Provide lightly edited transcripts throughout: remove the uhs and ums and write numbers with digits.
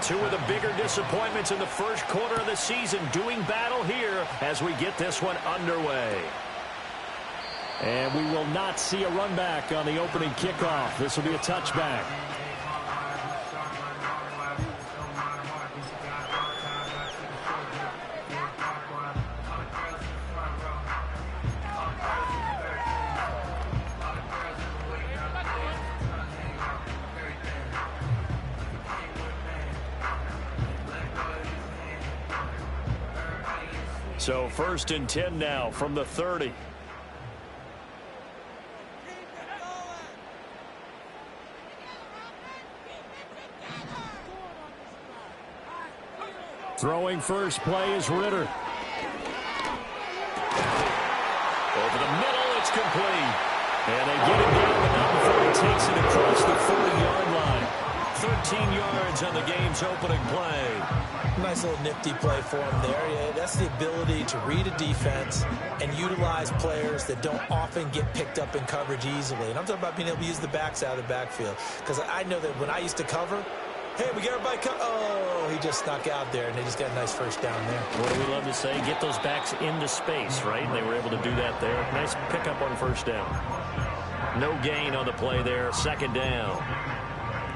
two of the bigger disappointments in the first quarter of the season doing battle here as we get this one underway. And we will not see a run back on the opening kickoff. This will be a touchback. So 1st and 10 now from the 30. Throwing first play is Ritter. Over the middle, it's complete. And they get it down, but not before he takes it across the 40-yard line. 13 yards on the game's opening play. Nice little nifty play for him there. Yeah, that's the ability to read a defense and utilize players that don't often get picked up in coverage easily. And I'm talking about being able to use the backs out of the backfield. Because I know that when I used to cover, hey, we got everybody oh, he just snuck out there, and they just got a nice first down there. What do we love to say? Get those backs into space, right? And they were able to do that there. Nice pickup on first down. No gain on the play there. 2nd down.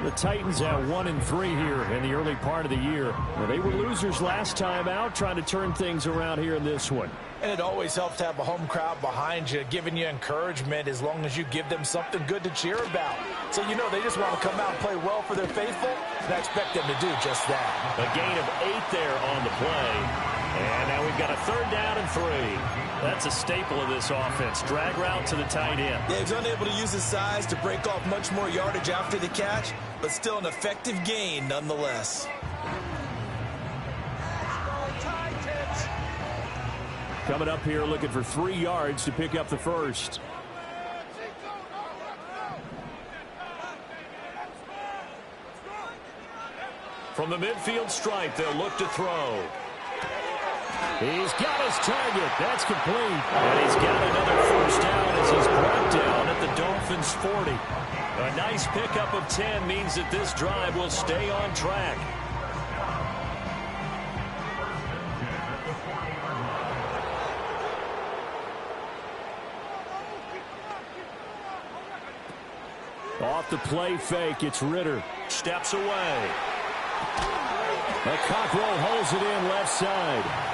The Titans at 1-3 here in the early part of the year. Well, they were losers last time out, trying to turn things around here in this one. And it always helps to have a home crowd behind you, giving you encouragement as long as you give them something good to cheer about. So, you know, they just want to come out and play well for their faithful, and I expect them to do just that. A gain of 8 there on the play. And now we've got a 3rd down and 3. That's a staple of this offense. Drag route to the tight end. Yeah, he's unable to use his size to break off much more yardage after the catch, but still an effective gain nonetheless. Coming up here looking for 3 yards to pick up the first. From the midfield stripe, they'll look to throw. He's got his target. That's complete. And he's got another first down as he's brought down at the Dolphins' 40. A nice pickup of 10 means that this drive will stay on track. Off the play fake, it's Ritter. Steps away. The Cockrell holds it in left side.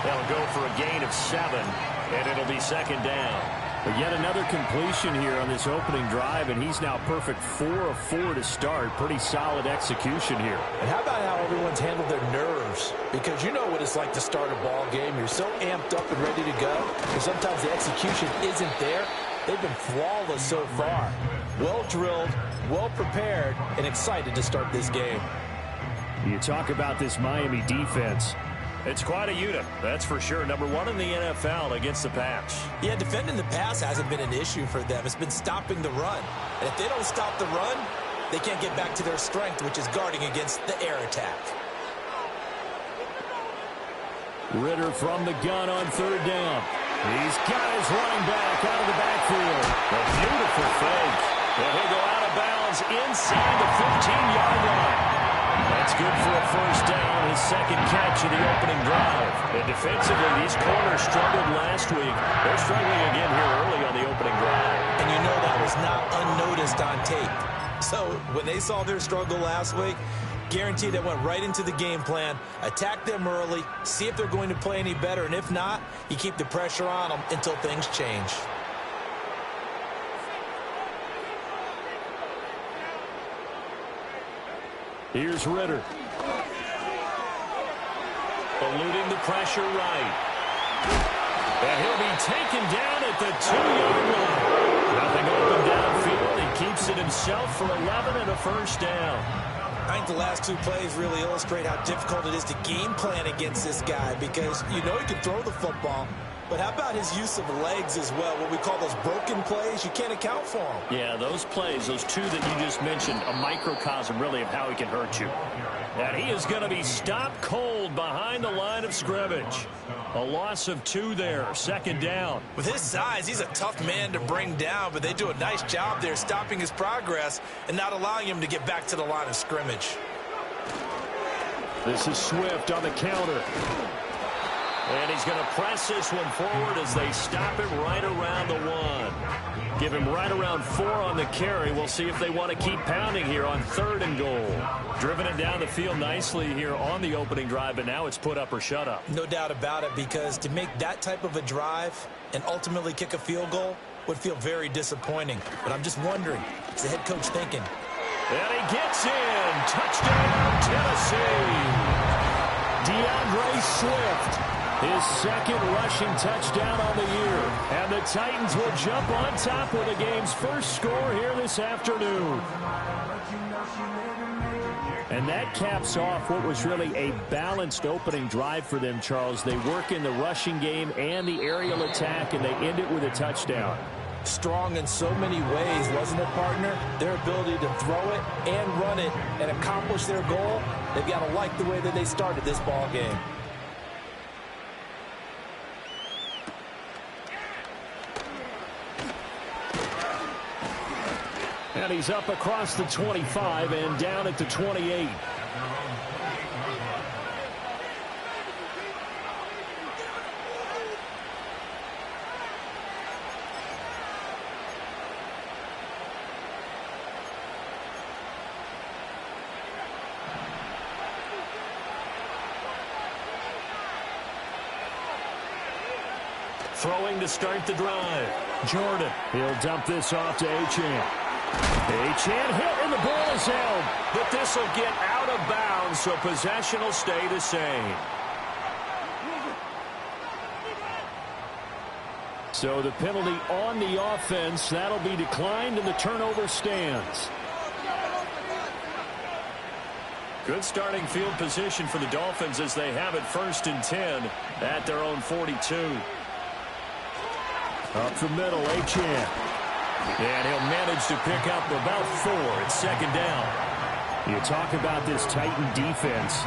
They'll go for a gain of 7, and it'll be 2nd down. But yet another completion here on this opening drive, and he's now perfect 4 of 4 to start. Pretty solid execution here. And how about how everyone's handled their nerves? Because you know what it's like to start a ball game. You're so amped up and ready to go, and sometimes the execution isn't there. They've been flawless so far. Well drilled, well prepared, and excited to start this game. You talk about this Miami defense. It's quite a unit, that's for sure. Number 1 in the NFL against the pass. Yeah, defending the pass hasn't been an issue for them. It's been stopping the run. And if they don't stop the run, they can't get back to their strength, which is guarding against the air attack. Ritter from the gun on 3rd down. He's got his running back out of the backfield. A beautiful fake. And he'll go out of bounds inside the 15-yard line. That's good for a first down, his 2nd catch of the opening drive. And defensively, these corners struggled last week. They're struggling again here early on the opening drive. And you know that was not unnoticed on tape. So when they saw their struggle last week, guaranteed they went right into the game plan, attack them early, see if they're going to play any better, and if not, you keep the pressure on them until things change. Here's Ritter. Eluding the pressure right. And he'll be taken down at the 2-yard line. Nothing open downfield. He keeps it himself for 11 and a first down. I think the last 2 plays really illustrate how difficult it is to game plan against this guy, because you know he can throw the football, but how about his use of legs as well? What we call those broken plays, you can't account for them. Yeah, those plays, those 2 that you just mentioned, a microcosm really of how he can hurt you. And he is going to be stopped cold behind the line of scrimmage. A loss of 2 there, 2nd down. With his size, he's a tough man to bring down, but they do a nice job there stopping his progress and not allowing him to get back to the line of scrimmage. This is Swift on the counter. And he's going to press this one forward as they stop him right around the 1. Give him right around 4 on the carry. We'll see if they want to keep pounding here on 3rd and goal. Driven it down the field nicely here on the opening drive, but now it's put up or shut up. No doubt about it, because to make that type of a drive and ultimately kick a field goal would feel very disappointing. But I'm just wondering, what's the head coach thinking? And he gets in. Touchdown, Tennessee. DeAndre Swift, his 2nd rushing touchdown on the year. And the Titans will jump on top with the game's first score here this afternoon. And that caps off what was really a balanced opening drive for them, Charles. They work in the rushing game and the aerial attack, and they end it with a touchdown. Strong in so many ways, wasn't it, partner? Their ability to throw it and run it and accomplish their goal, they've got to like the way that they started this ball game. And he's up across the 25 and down at the 28. Throwing to start the drive. Jordan, he'll dump this off to Achane. Achane hit and the ball is held. But this will get out of bounds, so possession will stay the same. So the penalty on the offense, that'll be declined and the turnover stands. Good starting field position for the Dolphins as they have it 1st and 10 at their own 42. Up the middle, Achane. And he'll manage to pick up about 4. It's 2nd down. You talk about this Titan defense.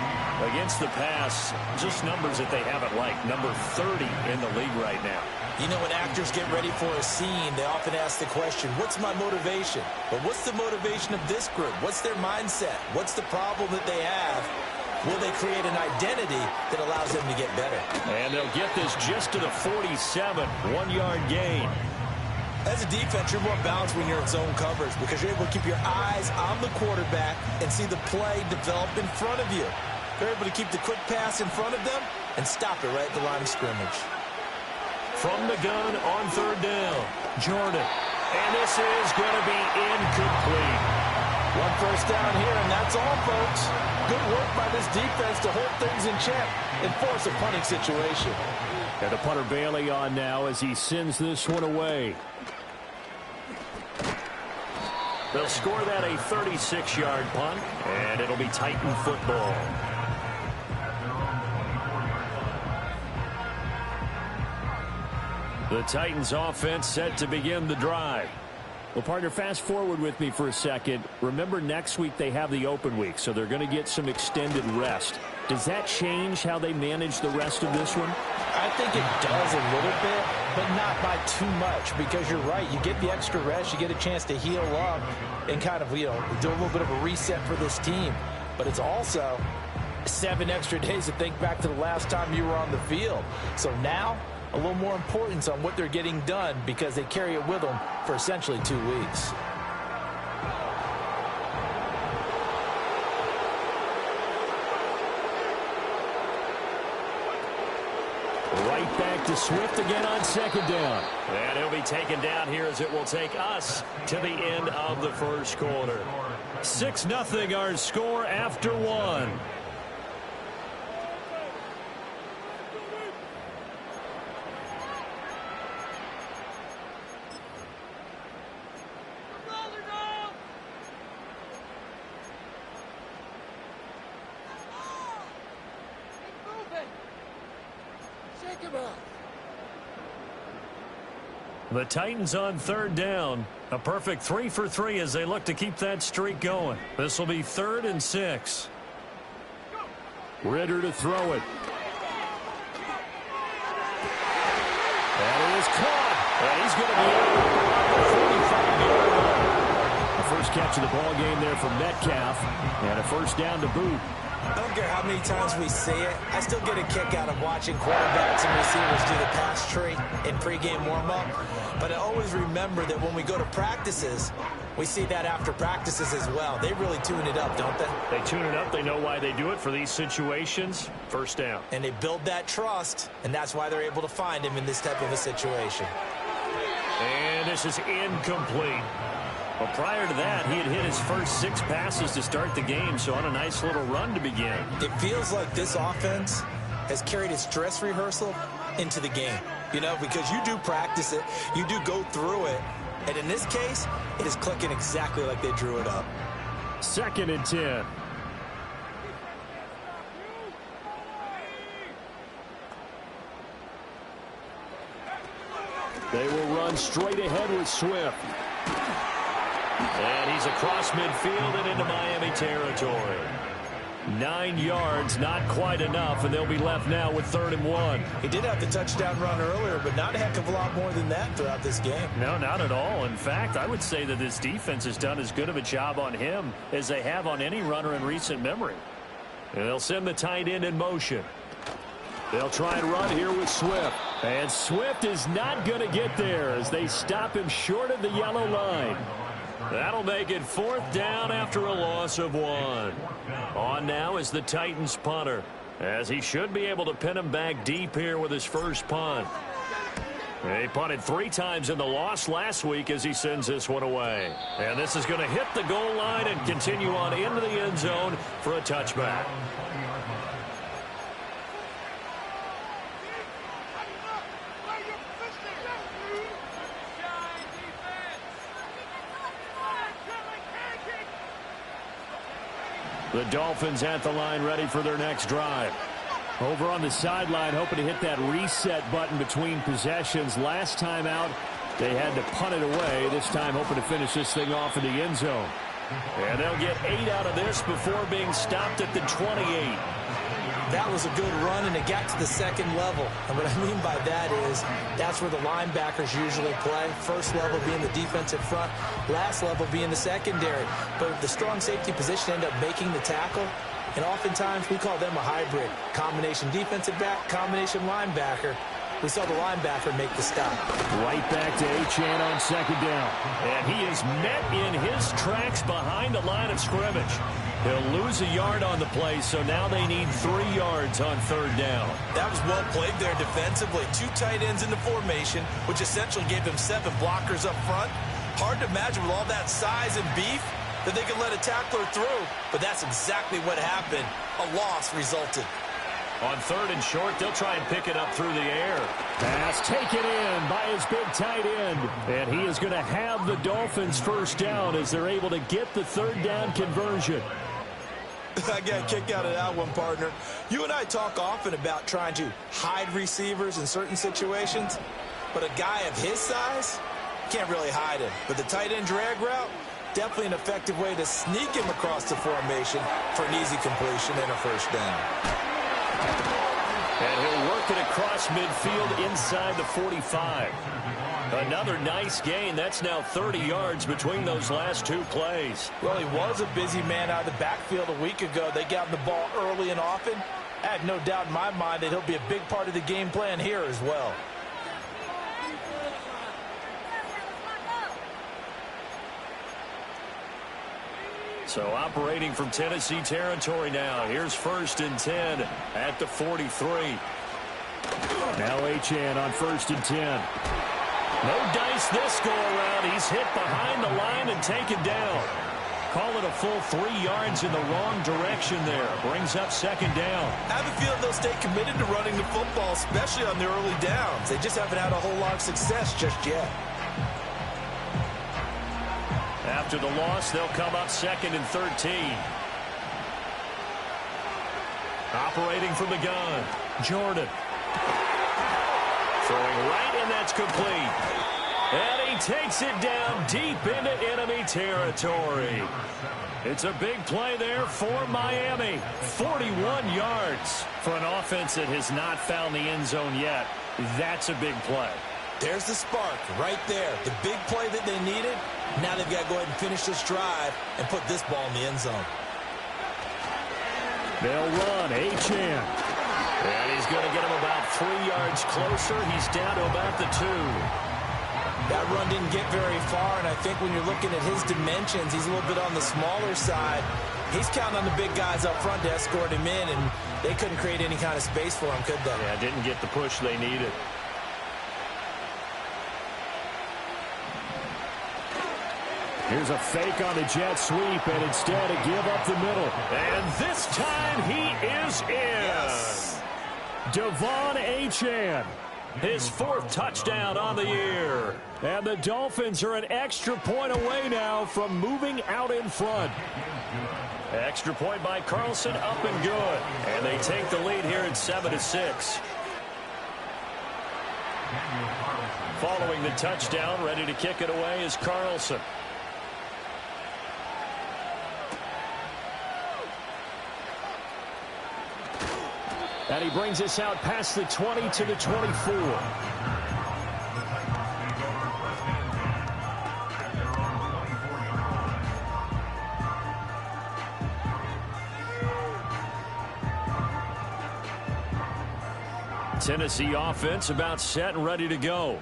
Against the pass, just numbers that they haven't liked. Number 30 in the league right now. You know, when actors get ready for a scene, they often ask the question, what's my motivation? But what's the motivation of this group? What's their mindset? What's the problem that they have? Will they create an identity that allows them to get better? And they'll get this just to the 47, 1-yard gain. As a defense, you're more balanced when you're in zone coverage because you're able to keep your eyes on the quarterback and see the play develop in front of you. You're able to keep the quick pass in front of them and stop it right at the line of scrimmage. From the gun on 3rd down, Jordan. And this is going to be incomplete. 1 first down here, and that's all, folks. Good work by this defense to hold things in check and force a punting situation. And the punter Bailey on now as he sends this one away. They'll score that a 36-yard punt, and it'll be Titan football. The Titans offense set to begin the drive. Well, partner, fast forward with me for a second. Remember, next week they have the open week, so they're going to get some extended rest. Does that change how they manage the rest of this one? I think it does a little bit, but not by too much, because you're right. You get the extra rest, you get a chance to heal up and kind of, do a little bit of a reset for this team. But it's also 7 extra days to think back to the last time you were on the field. So now, a little more importance on what they're getting done because they carry it with them for essentially 2 weeks. Right back to Swift again on 2nd down. And he'll be taken down here as it will take us to the end of the first quarter. 6-0 our score after 1. The Titans on 3rd down. A perfect 3 for 3 as they look to keep that streak going. This will be 3rd and 6. Ritter to throw it. And it is caught. And he's going to be out of the 45-yard line. The first catch of the ball game there for Metcalf. And a first down to boot. I don't care how many times we see it. I still get a kick out of watching quarterbacks and receivers do the pass tree in pregame warm-up. But I always remember that when we go to practices, we see that after practices as well. They really tune it up, don't they? They tune it up. They know why they do it for these situations. First down. And they build that trust, and that's why they're able to find him in this type of a situation. And this is incomplete. Well, prior to that, he had hit his first 6 passes to start the game, so on a nice little run to begin. It feels like this offense has carried its dress rehearsal into the game. You know, because you do practice it, you do go through it, and in this case, it is clicking exactly like they drew it up. 2nd and 10. They will run straight ahead with Swift. And he's across midfield and into Miami territory. 9 yards, not quite enough, and they'll be left now with 3rd and 1. He did have the touchdown run earlier, but not a heck of a lot more than that throughout this game. No, not at all. In fact, I would say that this defense has done as good of a job on him as they have on any runner in recent memory. And they'll send the tight end in motion. They'll try and run here with Swift. And Swift is not going to get there as they stop him short of the yellow line. That'll make it 4th down after a loss of 1. On now is the Titans punter, as he should be able to pin him back deep here with his first punt. He punted 3 times in the loss last week as he sends this one away. And this is going to hit the goal line and continue on into the end zone for a touchback. The Dolphins at the line ready for their next drive. Over on the sideline, hoping to hit that reset button between possessions. Last time out, they had to punt it away. This time hoping to finish this thing off in the end zone. And they'll get 8 out of this before being stopped at the 28. That was a good run, and it got to the 2nd level. And what I mean by that is that's where the linebackers usually play. First level being the defensive front, last level being the secondary. But the strong safety position ended up making the tackle, and oftentimes we call them a hybrid. Combination defensive back, combination linebacker. We saw the linebacker make the stop. Right back to Achane on 2nd down. And he is met in his tracks behind the line of scrimmage. He'll lose a yard on the play, so now they need 3 yards on 3rd down. That was well played there defensively. 2 tight ends in the formation, which essentially gave him 7 blockers up front. Hard to imagine with all that size and beef that they could let a tackler through, but that's exactly what happened. A loss resulted. On 3rd and short, they'll try and pick it up through the air. Pass taken in by his big tight end. And he is going to have the Dolphins first down as they're able to get the 3rd down conversion. I got a kick out of that one, partner. You and I talk often about trying to hide receivers in certain situations, but a guy of his size can't really hide him. But the tight end drag route, definitely an effective way to sneak him across the formation for an easy completion and a first down. And he'll work it across midfield inside the 45. Another nice gain. That's now 30 yards between those last 2 plays. Well, he was a busy man out of the backfield a week ago. They got the ball early and often. I have no doubt in my mind that he'll be a big part of the game plan here as well. So operating from Tennessee territory now. Here's 1st and 10 at the 43. Now Achane on 1st and 10. No dice this go around. He's hit behind the line and taken down. Call it a full 3 yards in the wrong direction there. Brings up 2nd down. I have a feeling they'll stay committed to running the football, especially on the early downs. They just haven't had a whole lot of success just yet. After the loss, they'll come up 2nd and 13. Operating from the gun, Jordan. Throwing right, and that's complete. And he takes it down deep into enemy territory. It's a big play there for Miami. 41 yards for an offense that has not found the end zone yet. That's a big play. There's the spark right there. The big play that they needed. Now they've got to go ahead and finish this drive and put this ball in the end zone. They'll run. Achane. And he's going to get him about 3 yards closer. He's down to about the 2. That run didn't get very far, and I think when you're looking at his dimensions, he's a little bit on the smaller side. He's counting on the big guys up front to escort him in, and they couldn't create any kind of space for him, could they? Yeah, didn't get the push they needed. Here's a fake on the jet sweep, and instead a give up the middle. And this time he is in. Yes. Devon Achane. His 4th touchdown on the year. And the Dolphins are an extra point away now from moving out in front. Extra point by Carlson, up and good. And they take the lead here at 7-6. Following the touchdown, ready to kick it away is Carlson. And he brings us out past the 20 to the 24. Tennessee offense about set and ready to go.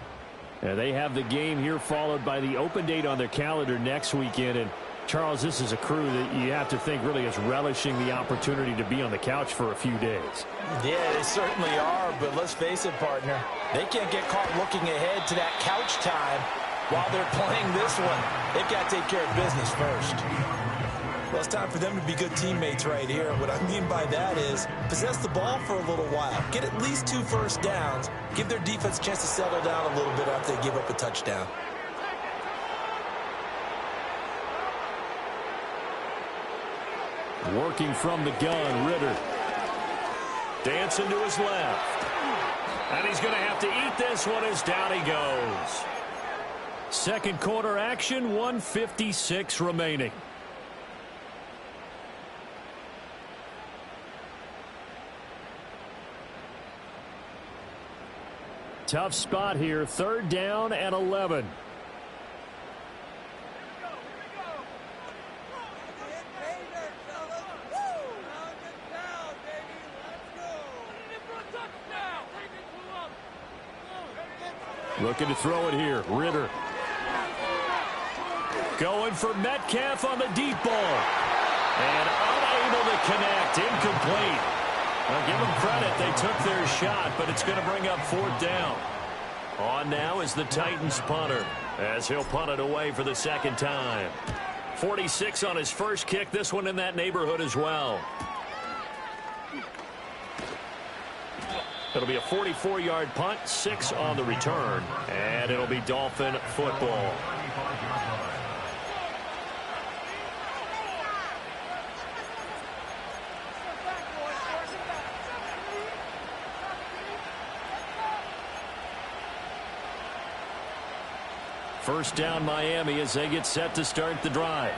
They have the game here followed by the open date on their calendar next weekend. And Charles, this is a crew that you have to think really is relishing the opportunity to be on the couch for a few days. Yeah, they certainly are, but let's face it, partner. They can't get caught looking ahead to that couch time while they're playing this one. They've got to take care of business first. Well, it's time for them to be good teammates right here. What I mean by that is possess the ball for a little while. Get at least 2 first downs. Give their defense a chance to settle down a little bit after they give up a touchdown. Working from the gun, Ritter. Dancing to his left. And he's going to have to eat this one as down he goes. Second quarter action, 1:56 remaining. Tough spot here, 3rd down and 11. Looking to throw it here, Ritter. Going for Metcalf on the deep ball. And unable to connect, incomplete. I'll give them credit, they took their shot, but it's going to bring up 4th down. On now is the Titans punter, as he'll punt it away for the 2nd time. 46 on his first kick, this one in that neighborhood as well. It'll be a 44-yard punt, 6 on the return, and it'll be Dolphin football. First down Miami as they get set to start the drive.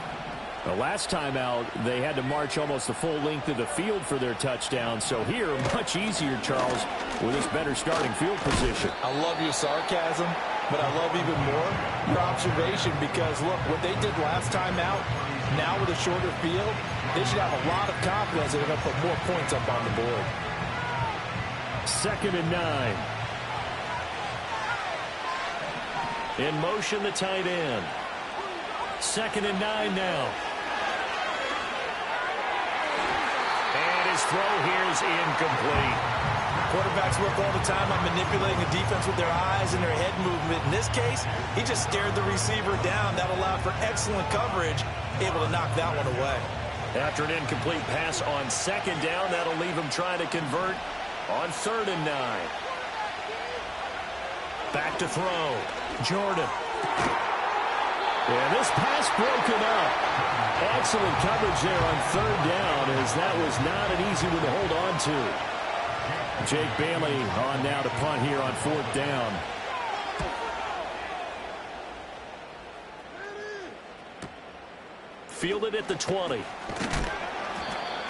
The last time out, they had to march almost the full length of the field for their touchdown. So here, much easier, Charles, with this better starting field position. I love your sarcasm, but I love even more your observation because, look, what they did last time out, now with a shorter field, they should have a lot of confidence that they're going to put more points up on the board. 2nd and 9. In motion, the tight end. 2nd and 9 now. And his throw here is incomplete. Quarterbacks work all the time on manipulating the defense with their eyes and their head movement. In this case, he just stared the receiver down. That allowed for excellent coverage, able to knock that one away. After an incomplete pass on 2nd down, that'll leave him trying to convert on 3rd and 9. Back to throw. Jordan. And this pass broken up. Excellent coverage there on 3rd down, as that was not an easy one to hold on to. Jake Bailey on now to punt here on 4th down. Fielded at the 20.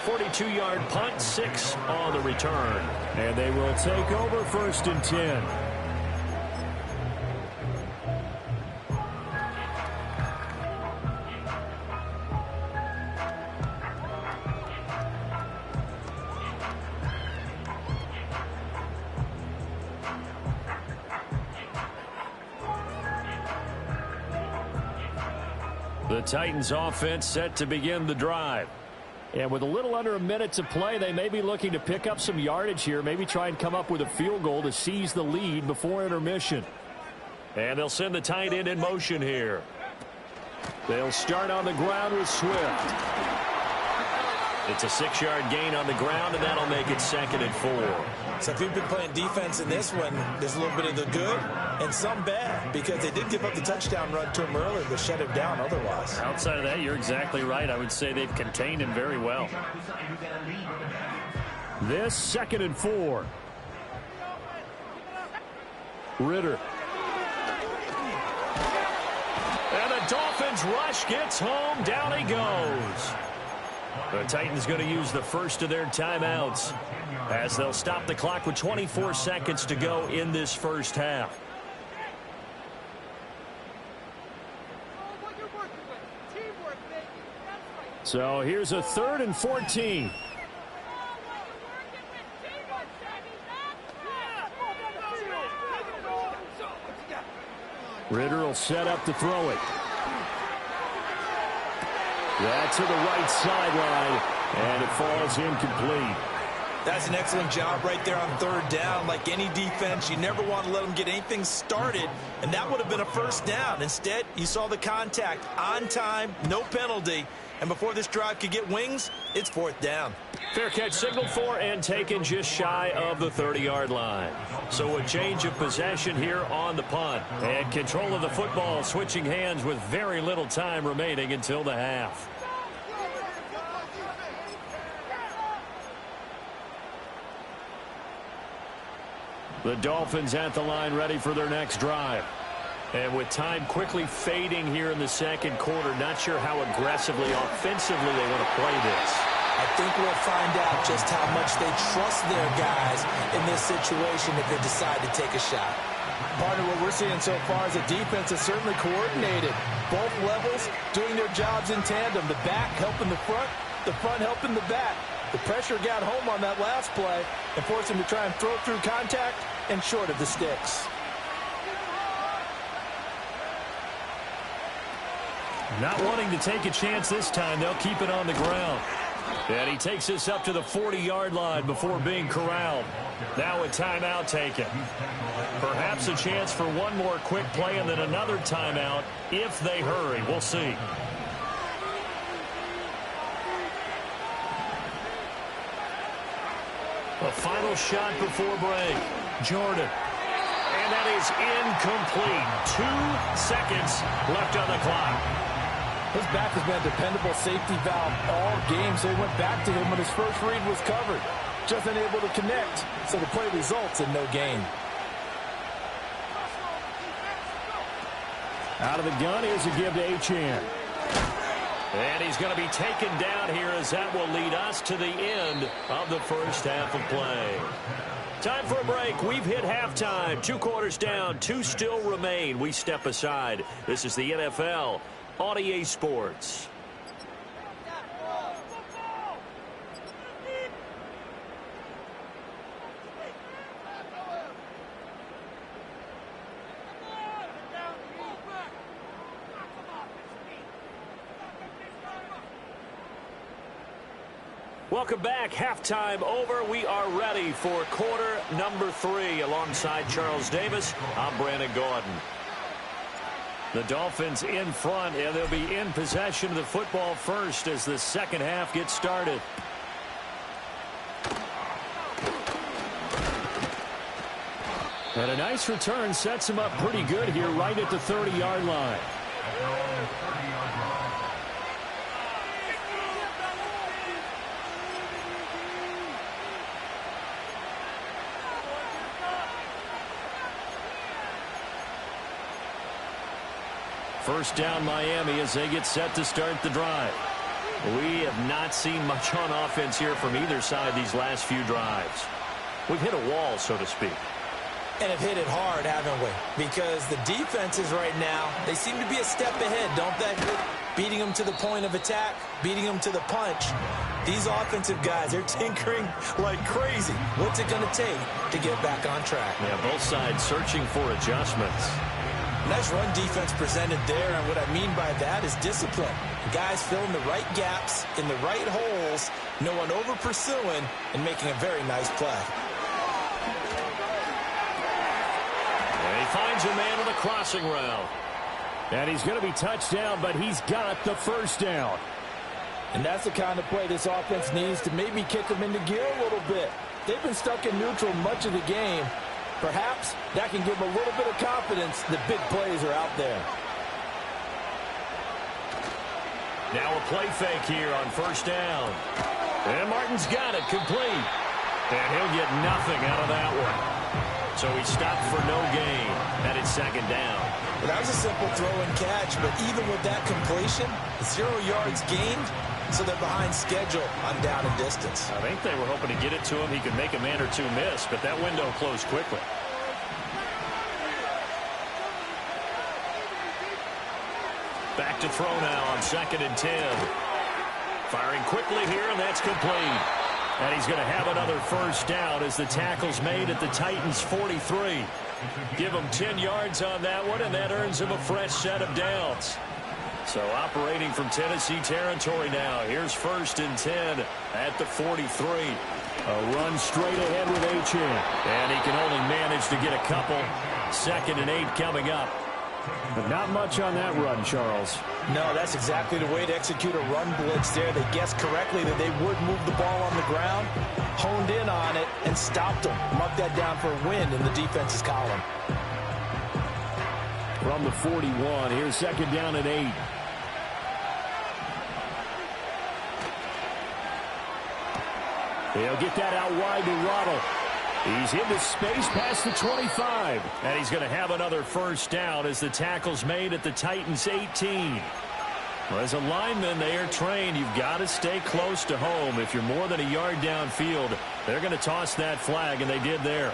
42-yard punt, 6 on the return. And they will take over 1st and 10. The Titans offense set to begin the drive. And with a little under a minute to play, they may be looking to pick up some yardage here, maybe try and come up with a field goal to seize the lead before intermission. And they'll send the tight end in motion here. They'll start on the ground with Swift. It's a 6-yard gain on the ground, and that'll make it 2nd and 4. So if you've been playing defense in this one, there's a little bit of the good and some bad, because they did give up the touchdown run to him earlier, but shut him down otherwise. Outside of that, you're exactly right. I would say they've contained him very well. This 2nd and 4. Ritter. And the Dolphins rush gets home. Down he goes. The Titans going to use the first of their timeouts as they'll stop the clock with 24 seconds to go in this first half. So here's a 3rd and 14. Ritter will set up to throw it. That's to the right sideline, and it falls incomplete. That's an excellent job right there on 3rd down. Like any defense, you never want to let them get anything started, and that would have been a 1st down. Instead, you saw the contact on time, no penalty, and before this drive could get wings, it's 4th down. Fair catch signaled for and taken just shy of the 30-yard line. So a change of possession here on the punt. And control of the football switching hands with very little time remaining until the half. The Dolphins at the line ready for their next drive. And with time quickly fading here in the 2nd quarter, not sure how aggressively, offensively they want to play this. I think we'll find out just how much they trust their guys in this situation if they decide to take a shot. Partner, what we're seeing so far is the defense is certainly coordinated. Both levels doing their jobs in tandem. The back helping the front helping the back. The pressure got home on that last play and forced him to try and throw through contact and short of the sticks. Not wanting to take a chance this time, they'll keep it on the ground. And he takes this up to the 40-yard line before being corralled. Now a timeout taken. Perhaps a chance for one more quick play and then another timeout if they hurry. We'll see. A final shot before break. Jordan. And that is incomplete. 2 seconds left on the clock. His back has been a dependable safety valve all game, so he went back to him when his first read was covered. Just unable to connect, so the play results in no gain. Out of the gun, here's a give to Achane. And he's going to be taken down here as that will lead us to the end of the first half of play. Time for a break. We've hit halftime. 2 quarters down. 2 still remain. We step aside. This is the NFL on EA Sports. Welcome back. Halftime over. We are ready for quarter number 3. Alongside Charles Davis, I'm Brandon Gordon. The Dolphins in front, and they'll be in possession of the football first as the second half gets started. And a nice return sets him up pretty good here right at the 30-yard line. First down Miami as they get set to start the drive. We have not seen much on offense here from either side these last few drives. We've hit a wall, so to speak. And have hit it hard, haven't we? Because the defenses right now, they seem to be a step ahead, don't they? Beating them to the point of attack, beating them to the punch. These offensive guys, they're tinkering like crazy. What's it going to take to get back on track? Yeah, both sides searching for adjustments. Nice run defense presented there, and what I mean by that is discipline. The guys filling the right gaps in the right holes, no one over-pursuing, and making a very nice play. And he finds a man on the crossing route. And he's going to be touched down, but he's got the first down. And that's the kind of play this offense needs to maybe kick them into gear a little bit. They've been stuck in neutral much of the game. Perhaps that can give them a little bit of confidence that big plays are out there. Now a play fake here on first down. And Martin's got it complete. And he'll get nothing out of that one. So he stopped for no gain, and it's second down. Well, that was a simple throw and catch, but even with that completion, 0 yards gained, so they're behind schedule on down and distance. I think they were hoping to get it to him. He could make a man or two miss, but that window closed quickly. Back to throw now on 2nd and 10. Firing quickly here, and that's complete. And he's going to have another first down as the tackle's made at the Titans' 43. Give him 10 yards on that one, and that earns him a fresh set of downs. So operating from Tennessee territory now. Here's 1st and 10 at the 43. A run straight ahead with H.A. And he can only manage to get a couple. 2nd and 8 coming up. But not much on that run, Charles. No, that's exactly the way to execute a run blitz there. They guessed correctly that they would move the ball on the ground, honed in on it, and stopped them. Mark that down for a win in the defense's column. From the 41, here's 2nd down and 8. They'll get that out wide to Waddle. He's into space past the 25. And he's going to have another first down as the tackle's made at the Titans' 18. Well, as a lineman, they are trained. You've got to stay close to home. If you're more than a yard downfield, they're going to toss that flag, and they did there.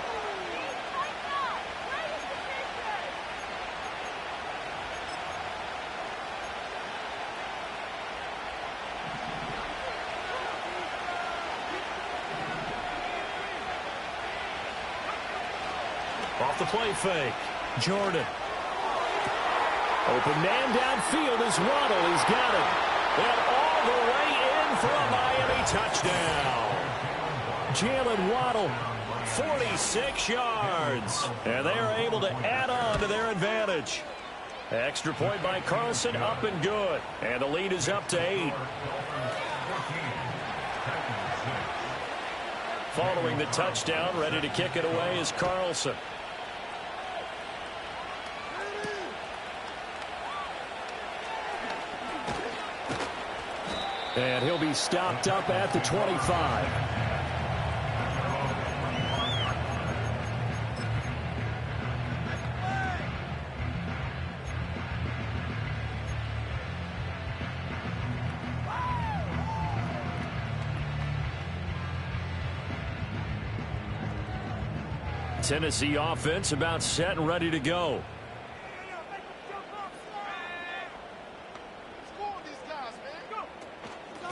Off the play fake. Jordan. Open man downfield is Waddle. He's got it. And all the way in for a Miami touchdown. Jalen Waddle. 46 yards. And they are able to add on to their advantage. Extra point by Carlson, up and good. And the lead is up to 8. Following the touchdown, ready to kick it away is Carlson. And he'll be stopped up at the 25. Tennessee offense about set and ready to go.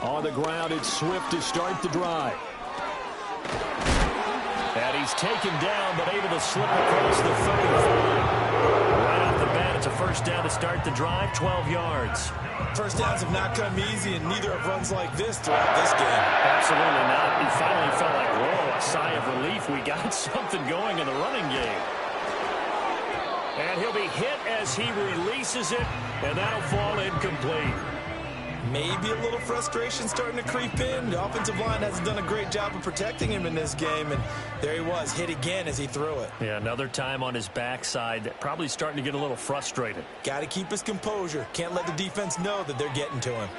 On the ground, it's Swift to start the drive. And he's taken down, but able to slip across the 35. Right off the bat, it's a first down to start the drive, 12 yards. First downs have not come easy, and neither have runs like this throughout this game. Absolutely not. He finally felt like, whoa, a sigh of relief. We got something going in the running game. And he'll be hit as he releases it, and that'll fall incomplete. Maybe a little frustration starting to creep in. The offensive line hasn't done a great job of protecting him in this game, and there he was, hit again as he threw it. Yeah, another time on his backside, probably starting to get a little frustrated. Got to keep his composure. Can't let the defense know that they're getting to him.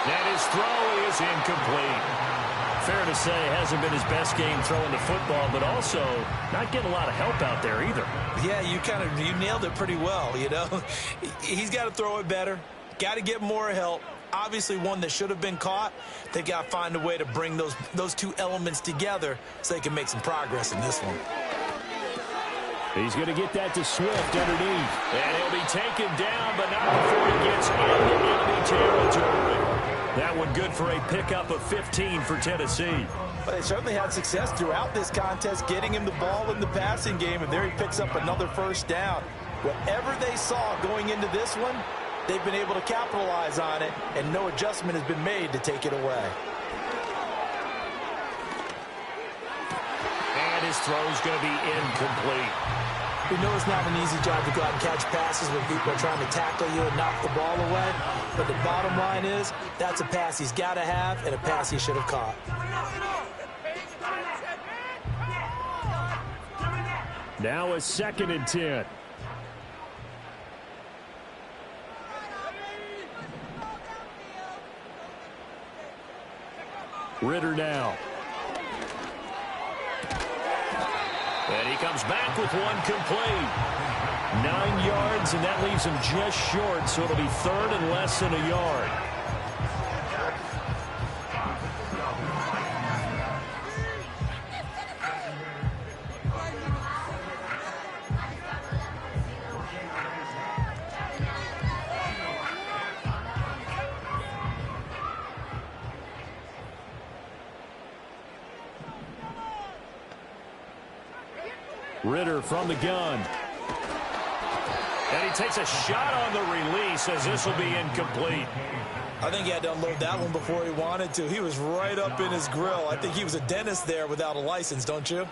And his throw is incomplete. Fair to say, hasn't been his best game throwing the football, but also not getting a lot of help out there either. Yeah, you nailed it pretty well, you know. He's got to throw it better. Got to get more help. Obviously one that should have been caught. They got to find a way to bring those two elements together so they can make some progress in this one. He's going to get that to Swift underneath. And he'll be taken down, but not before he gets into enemy territory. That one good for a pickup of 15 for Tennessee. But they certainly had success throughout this contest getting him the ball in the passing game, and there he picks up another first down. Whatever they saw going into this one, they've been able to capitalize on it, and no adjustment has been made to take it away. And his throw's going to be incomplete. We know it's not an easy job to go out and catch passes when people are trying to tackle you and knock the ball away. But the bottom line is, that's a pass he's got to have and a pass he should have caught. Now a 2nd and 10. Ritter now. And he comes back with one complete. 9 yards, and that leaves him just short, so it'll be 3rd and less than a yard. Ritter from the gun. And he takes a shot on the release as this will be incomplete. I think he had to unload that one before he wanted to. He was right up in his grill. I think he was a dentist there without a license, don't you?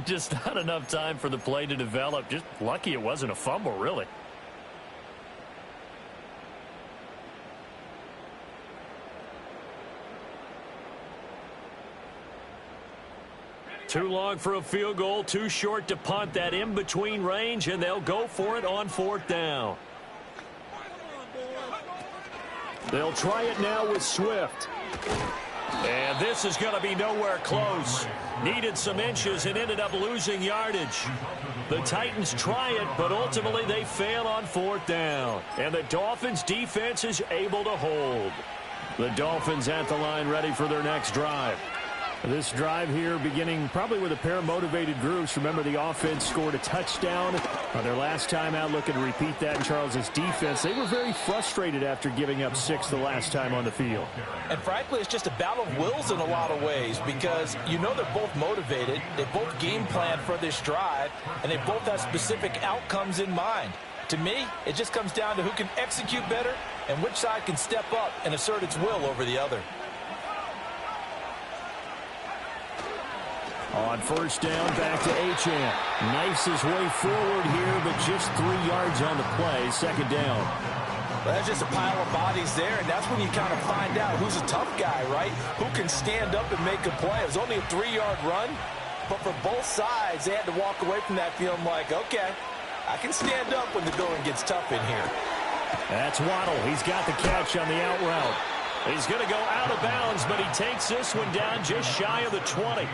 Just not enough time for the play to develop. Just lucky it wasn't a fumble, really. Too long for a field goal, too short to punt. That in-between range, and they'll go for it on 4th down. They'll try it now with Swift. And this is going to be nowhere close. Needed some inches and ended up losing yardage. The Titans try it, but ultimately they fail on 4th down. And the Dolphins' defense is able to hold. The Dolphins at the line ready for their next drive. This drive here beginning probably with a pair of motivated groups. Remember, the offense scored a touchdown on their last time out, looking to repeat that in Charles's defense. They were very frustrated after giving up 6 the last time on the field. And frankly, it's just a battle of wills in a lot of ways because you know they're both motivated. They both game plan for this drive, and they both have specific outcomes in mind. To me, it just comes down to who can execute better and which side can step up and assert its will over the other. On 1st down, back to Achane. Knifes his way forward here, but just 3 yards on the play. 2nd down. Well, that's just a pile of bodies there, and that's when you kind of find out who's a tough guy, right? Who can stand up and make a play. It was only a 3-yard run, but for both sides, they had to walk away from that feeling like, okay, I can stand up when the going gets tough in here. That's Waddle. He's got the catch on the out route. He's going to go out of bounds, but he takes this one down just shy of the 20.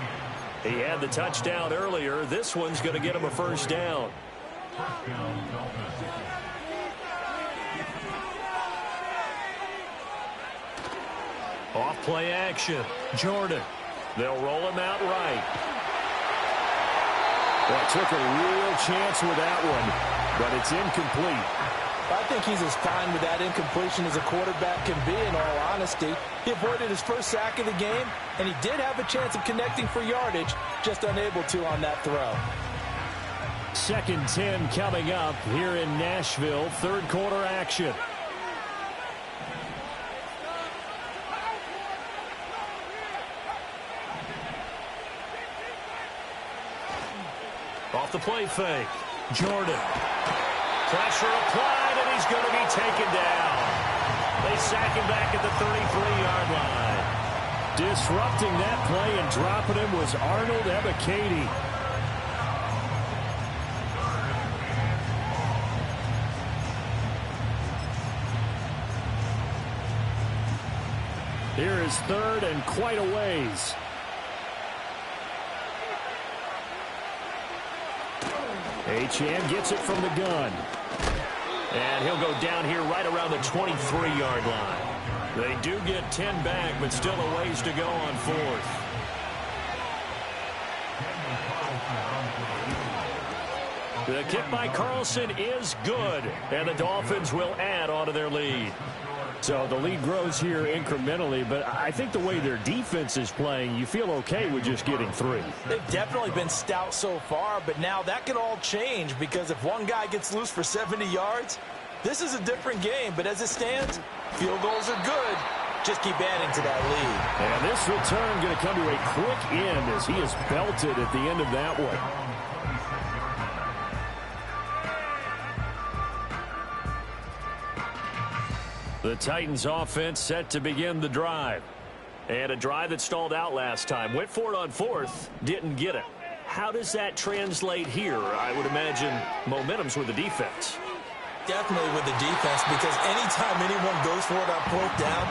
He had the touchdown earlier. This one's going to get him a 1st down. Off play action. Jordan. They'll roll him out right. Well, took a real chance with that one, but it's incomplete. I think he's as fine with that incompletion as a quarterback can be, in all honesty. He avoided his first sack of the game, and he did have a chance of connecting for yardage, just unable to on that throw. 2nd 10 coming up here in Nashville. 3rd quarter action. Off the play fake. Jordan. Pressure applied, and he's going to be taken down. They sack him back at the 33-yard line. Disrupting that play and dropping him was Arnold Ebiketie. Here is 3rd and quite a ways. Achane gets it from the gun. And he'll go down here right around the 23-yard line. They do get 10 back, but still a ways to go on 4th. The kick by Carlson is good, and the Dolphins will add on to their lead. So the lead grows here incrementally, but I think the way their defense is playing, you feel okay with just getting 3. They've definitely been stout so far, but now that could all change because if one guy gets loose for 70 yards, this is a different game. But as it stands, field goals are good. Just keep adding to that lead. And this return going to come to a quick end as he is belted at the end of that one. The Titans offense set to begin the drive. And a drive that stalled out last time. Went for it on 4th, didn't get it. How does that translate here? I would imagine momentum's with the defense. Definitely with the defense, because anytime anyone goes for it on 4th down,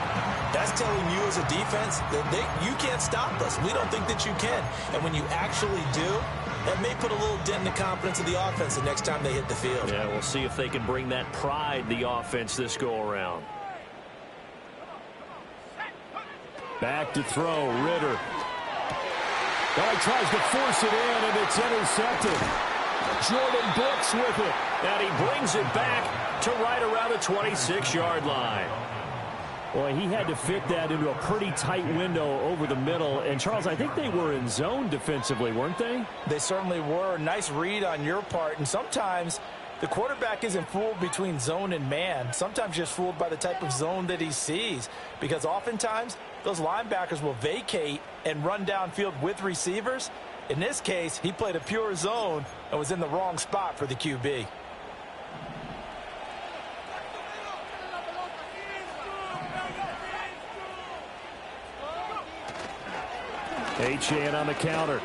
that's telling you as a defense that you can't stop us. We don't think that you can. And when you actually do, that may put a little dent in the confidence of the offense the next time they hit the field. Yeah, we'll see if they can bring that pride, the offense, this go-around. Back to throw, Ritter. Oh, he tries to force it in, and it's intercepted. Jordan Brooks with it. And he brings it back to right around the 26-yard line. Boy, he had to fit that into a pretty tight window over the middle. And, Charles, I think they were in zone defensively, weren't they? They certainly were. Nice read on your part. And sometimes the quarterback isn't fooled between zone and man. Sometimes just fooled by the type of zone that he sees. Because oftentimes those linebackers will vacate and run downfield with receivers. In this case, he played a pure zone and was in the wrong spot for the QB. Achane on the counter.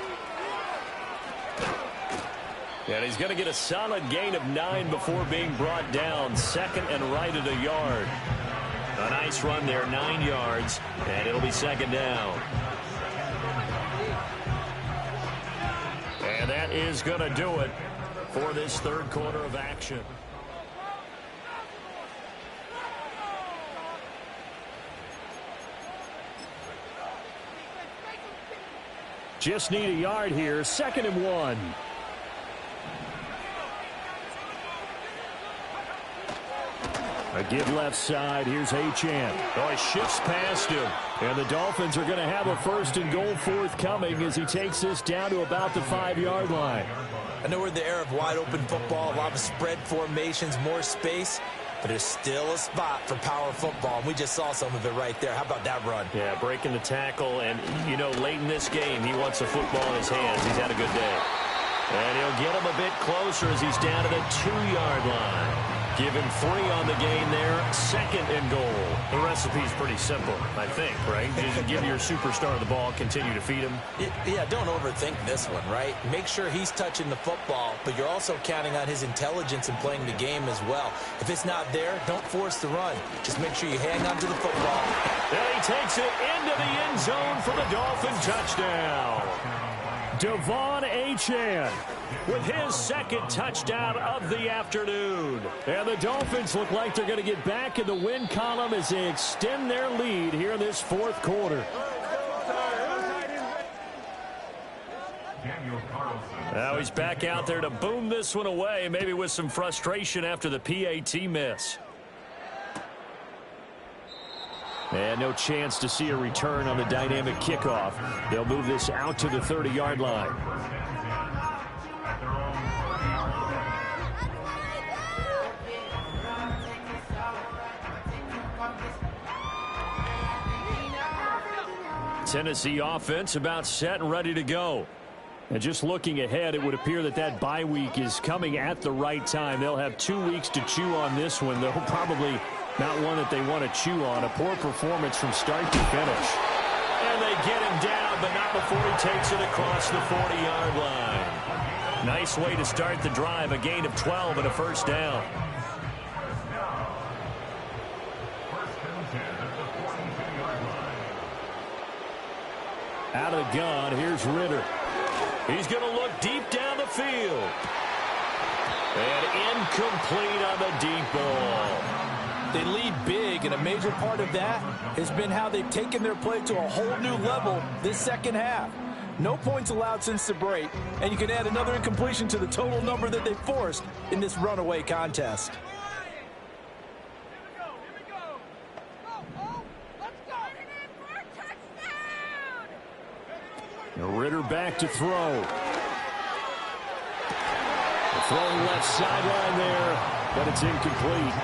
And he's going to get a solid gain of 9 before being brought down. 2nd and right at a yard. A nice run there, 9 yards, and it'll be 2nd down. And that is going to do it for this 3rd quarter of action. Just need a yard here, 2nd and 1. A give left side. Here's Achane. Oh, he shifts past him. And the Dolphins are going to have a 1st and goal forthcoming as he takes this down to about the 5-yard line. I know we're in the era of wide-open football, a lot of spread formations, more space, but there's still a spot for power football, and we just saw some of it right there. How about that run? Yeah, breaking the tackle, and, you know, late in this game, he wants a football in his hands. He's had a good day. And he'll get him a bit closer as he's down to the 2-yard line. Give him 3 on the game there, 2nd and goal. The recipe's pretty simple, I think, right? Just give your superstar the ball, continue to feed him. Yeah, don't overthink this one, right? Make sure he's touching the football, but you're also counting on his intelligence in playing the game as well. If it's not there, don't force the run. Just make sure you hang on to the football. And he takes it into the end zone for the Dolphin touchdown. Devon Achane with his 2nd touchdown of the afternoon. And the Dolphins look like they're going to get back in the win column as they extend their lead here in this 4th quarter. Now he's back out there to boom this one away, maybe with some frustration after the PAT miss. And no chance to see a return on the dynamic kickoff. They'll move this out to the 30-yard line. Tennessee offense about set and ready to go. And just looking ahead, it would appear that that bye week is coming at the right time. They'll have 2 weeks to chew on this one, though probably not one that they want to chew on. A poor performance from start to finish. And they get him down, but not before he takes it across the 40-yard line. Nice way to start the drive, a gain of 12 and a 1st down. Out of the gun, here's Ritter. He's going to look deep down the field. And incomplete on the deep ball. They lead big, and a major part of that has been how they've taken their play to a whole new level this 2nd half. No points allowed since the break, and you can add another incompletion to the total number that they forced in this runaway contest. Ritter back to throw. Throwing left sideline there, but it's incomplete.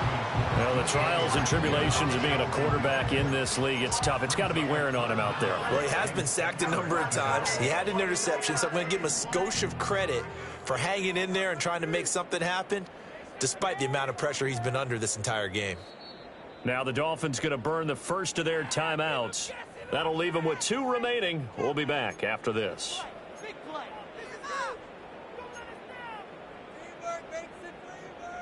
Well, the trials and tribulations of being a quarterback in this league, it's tough. It's got to be wearing on him out there. Well, he has been sacked a number of times. He had an interception, so I'm going to give him a skosh of credit for hanging in there and trying to make something happen, despite the amount of pressure he's been under this entire game. Now the Dolphins going to burn the first of their timeouts. That'll leave them with 2 remaining. We'll be back after this.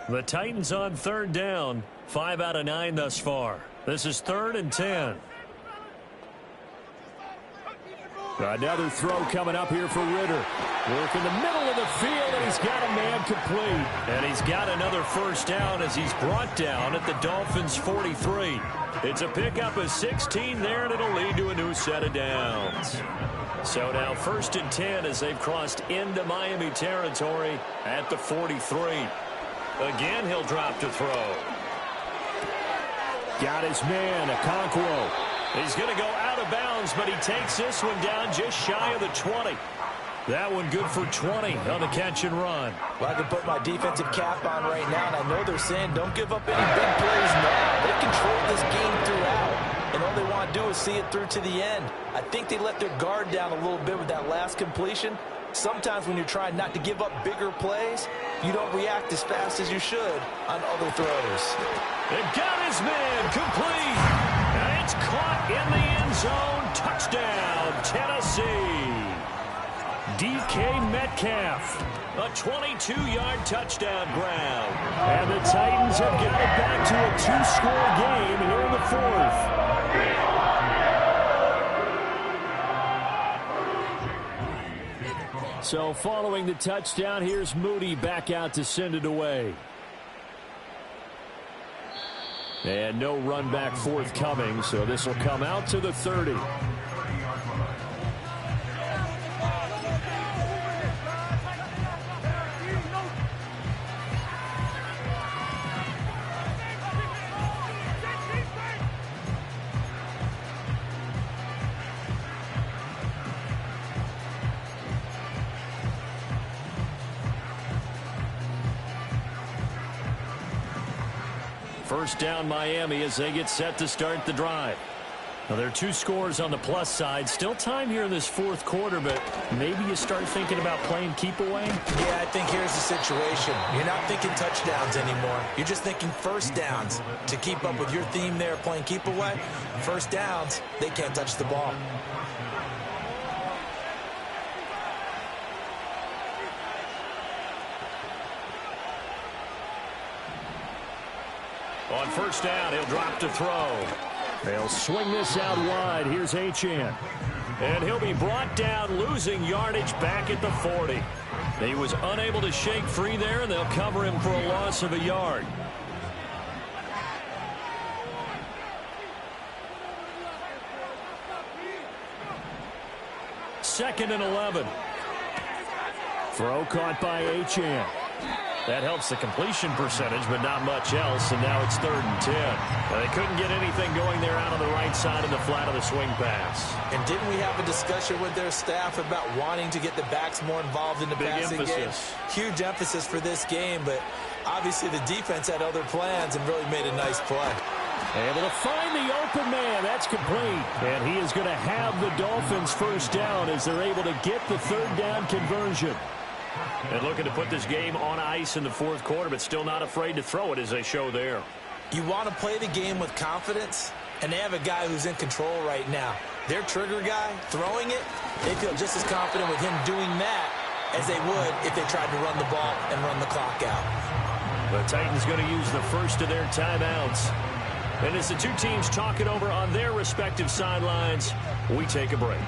The Titans on 3rd down. 5 out of 9 thus far. This is 3rd and 10. Another throw coming up here for Ritter. Work in the middle of the field, and he's got a man complete. And he's got another first down as he's brought down at the Dolphins' 43. It's a pickup of 16 there, and it'll lead to a new set of downs. So now 1st and 10 as they've crossed into Miami territory at the 43. Again, he'll drop to throw. Got his man, Okonkwo. He's going to go out of bounds, but he takes this one down just shy of the 20. That one good for 20 on the catch and run. Well, I can put my defensive cap on right now, and I know they're saying don't give up any big plays now. They control this game throughout, and all they want to do is see it through to the end. I think they let their guard down a little bit with that last completion. Sometimes when you're trying not to give up bigger plays, you don't react as fast as you should on other throws. They've got his man complete. And it's caught in the end zone. Touchdown, Tennessee. DK Metcalf. A 22-yard touchdown grab. And the Titans have got it back to a 2-score game here in the 4th. So following the touchdown, here's Moody back out to send it away. And no run back forthcoming, so this will come out to the 30. First down Miami as they get set to start the drive. Now there are 2 scores on the plus side. Still time here in this 4th quarter, but maybe you start thinking about playing keep away? Yeah, I think here's the situation. You're not thinking touchdowns anymore. You're just thinking first downs. To keep up with your theme there, playing keep away, first downs, they can't touch the ball. On first down, he'll drop to throw. They'll swing this out wide. Here's Achane. And he'll be brought down, losing yardage back at the 40. He was unable to shake free there, and they'll cover him for a loss of a yard. Second and 11. Throw caught by Achane. That helps the completion percentage, but not much else, and now it's 3rd and 10. Now, they couldn't get anything going there out on the right side of the flat of the swing pass. And didn't we have a discussion with their staff about wanting to get the backs more involved in the passing game? Huge emphasis for this game, but obviously the defense had other plans and really made a nice play. Able to find the open man. That's complete. And he is going to have the Dolphins first down as they're able to get the 3rd down conversion. And looking to put this game on ice in the 4th quarter, but still not afraid to throw it as they show there. You want to play the game with confidence, and they have a guy who's in control right now. Their trigger guy, throwing it, they feel just as confident with him doing that as they would if they tried to run the ball and run the clock out. The Titans going to use the first of their timeouts. And as the 2 teams talk it over on their respective sidelines, we take a break.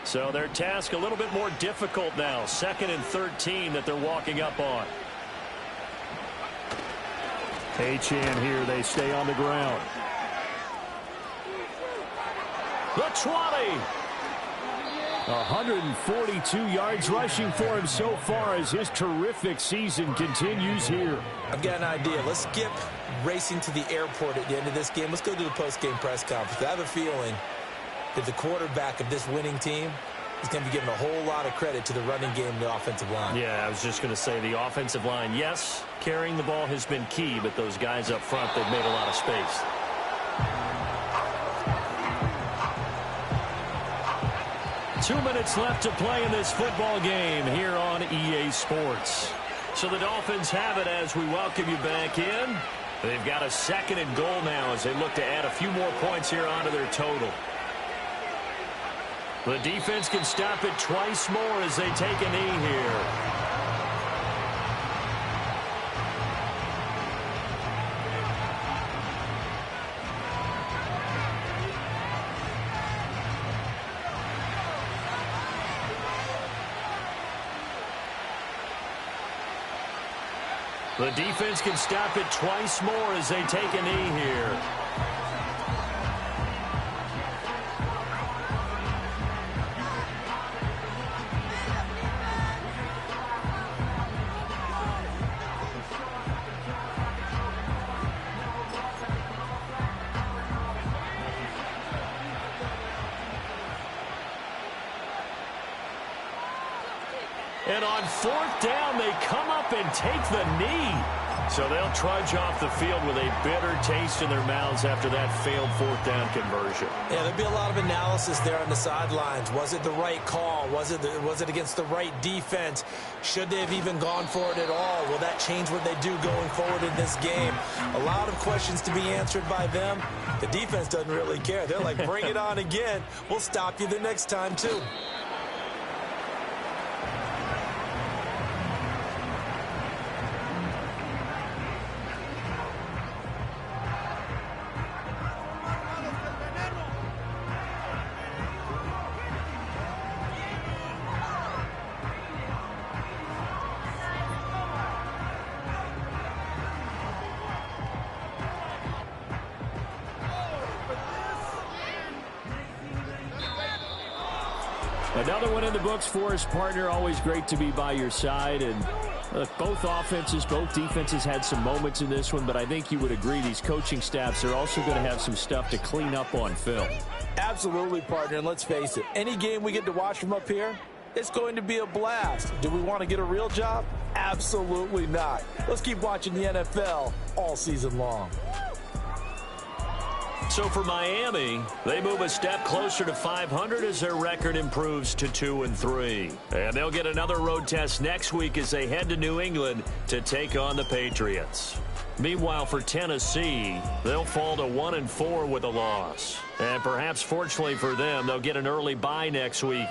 So their task a little bit more difficult now. 2nd and 13 that they're walking up on. Achane here. They stay on the ground. The 20. 142 yards rushing for him so far as his terrific season continues here. I've got an idea. Let's skip racing to the airport at the end of this game. Let's go to the post-game press conference. I have a feeling that the quarterback of this winning team is going to be giving a whole lot of credit to the running game and the offensive line. Yeah, I was just going to say the offensive line, yes, carrying the ball has been key, but those guys up front, they've made a lot of space. Two minutes left to play in this football game here on EA Sports. So the Dolphins have it as we welcome you back in. They've got a 2nd and goal now as they look to add a few more points here onto their total. The defense can stop it twice more as they take a knee here. The defense can stop it twice more as they take a knee here. And on 4th down, they come up and take the knee. So they'll trudge off the field with a bitter taste in their mouths after that failed 4th down conversion. Yeah, there'll be a lot of analysis there on the sidelines. Was it the right call? Was it against the right defense? Should they have even gone for it at all? Will that change what they do going forward in this game? A lot of questions to be answered by them. The defense doesn't really care. They're like, bring it on again. We'll stop you the next time, too. Another one in the books for his partner. Always great to be by your side. And look, both offenses, both defenses had some moments in this one, but I think you would agree these coaching staffs are also going to have some stuff to clean up on film. Absolutely, partner. And let's face it, any game we get to watch from up here, it's going to be a blast. Do we want to get a real job? Absolutely not. Let's keep watching the NFL all season long. So for Miami, they move a step closer to 500 as their record improves to 2-3. And they'll get another road test next week as they head to New England to take on the Patriots. Meanwhile, for Tennessee, they'll fall to 1-4 with a loss. And perhaps fortunately for them, they'll get an early bye next week